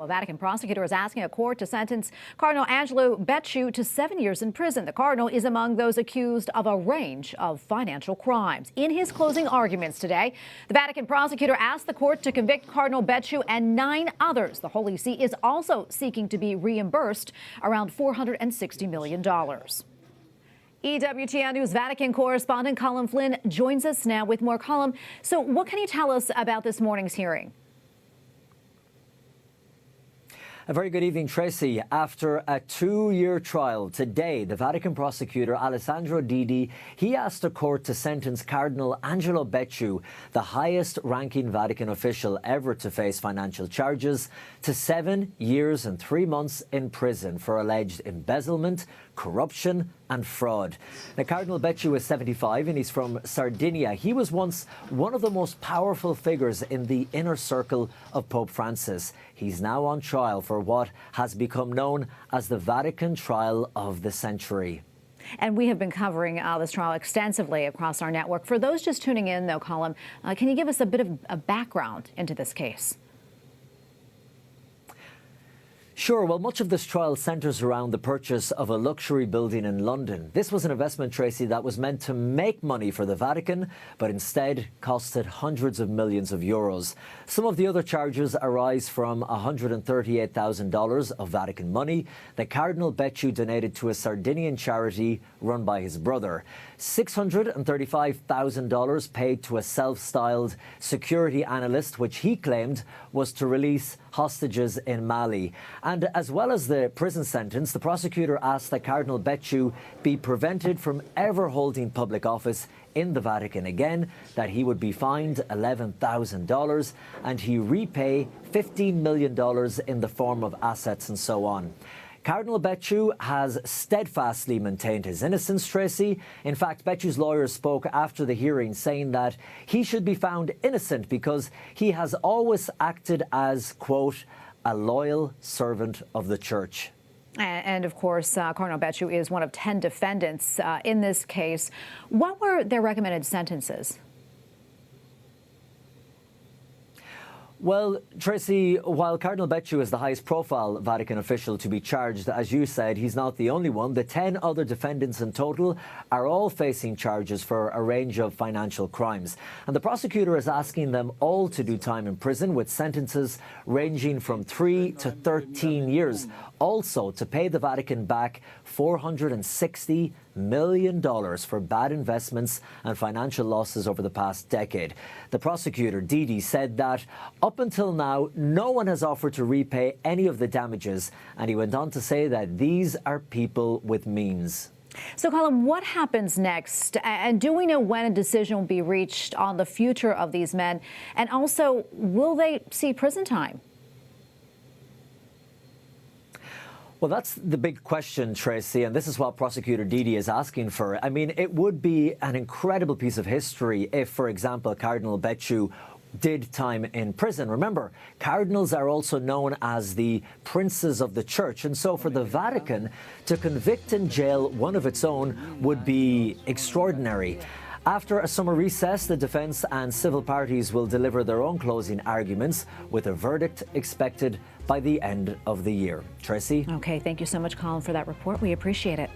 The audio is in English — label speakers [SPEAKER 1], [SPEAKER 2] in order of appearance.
[SPEAKER 1] A Vatican prosecutor is asking a court to sentence Cardinal Becciu to 7 years in prison. The cardinal is among those accused of a range of financial crimes. In his closing arguments today, the Vatican prosecutor asked the court to convict Cardinal Becciu and 9 others. The Holy See is also seeking to be reimbursed around $460 million. EWTN News Vatican correspondent Colin Flynn joins us now with more. Colin, so what can you tell us about this morning's hearing?
[SPEAKER 2] A very good evening, Tracy. After a 2-year trial today, the Vatican prosecutor Alessandro Didi, he asked the court to sentence Cardinal Angelo Becciu, the highest-ranking Vatican official ever to face financial charges, to 7 years and 3 months in prison for alleged embezzlement, corruption and fraud. Now, Cardinal Becciu is 75 and he's from Sardinia. He was once one of the most powerful figures in the inner circle of Pope Francis. He's now on trial for what has become known as the Vatican trial of the century.
[SPEAKER 1] And we have been covering this trial extensively across our network. For those just tuning in, though, Colin, can you give us a bit of a background into this case?
[SPEAKER 2] Sure. Well, much of this trial centres around the purchase of a luxury building in London. This was an investment, Tracy, that was meant to make money for the Vatican, but instead costed hundreds of millions of euros. Some of the other charges arise from $138,000 of Vatican money that Cardinal Becciu donated to a Sardinian charity run by his brother. $635,000 paid to a self-styled security analyst, which he claimed was to release hostages in Mali. And as well as the prison sentence, the prosecutor asked that Cardinal Becciu be prevented from ever holding public office in the Vatican again, that he would be fined $11,000 and he repay $15 million in the form of assets and so on. Cardinal Becciu has steadfastly maintained his innocence, Tracy. In fact, Becciu's lawyers spoke after the hearing saying that he should be found innocent because he has always acted as, quote, a loyal servant of the Church.
[SPEAKER 1] And of course, Cardinal Becciu is one of 10 defendants in this case. What were their recommended sentences?
[SPEAKER 2] Well, Tracy, while Cardinal Becciu is the highest profile Vatican official to be charged, as you said, he's not the only one. The 10 other defendants in total are all facing charges for a range of financial crimes. And the prosecutor is asking them all to do time in prison with sentences ranging from 3 to 13 years. Also to pay the Vatican back $460 million for bad investments and financial losses over the past decade. The prosecutor, Didi, said that up until now, no one has offered to repay any of the damages. And he went on to say that these are people with means.
[SPEAKER 1] So, Colin, what happens next? And do we know when a decision will be reached on the future of these men? And also, will they see prison time?
[SPEAKER 2] Well, that's the big question, Tracy, and this is what Prosecutor Didi is asking for. I mean, it would be an incredible piece of history if, for example, Cardinal Becciu did time in prison. Remember, cardinals are also known as the princes of the Church, and so for the Vatican to convict and jail one of its own would be extraordinary. After a summer recess, the defence and civil parties will deliver their own closing arguments, with a verdict expected by the end of the year. Tracy?
[SPEAKER 1] Okay, thank you so much, Colin, for that report. We appreciate it.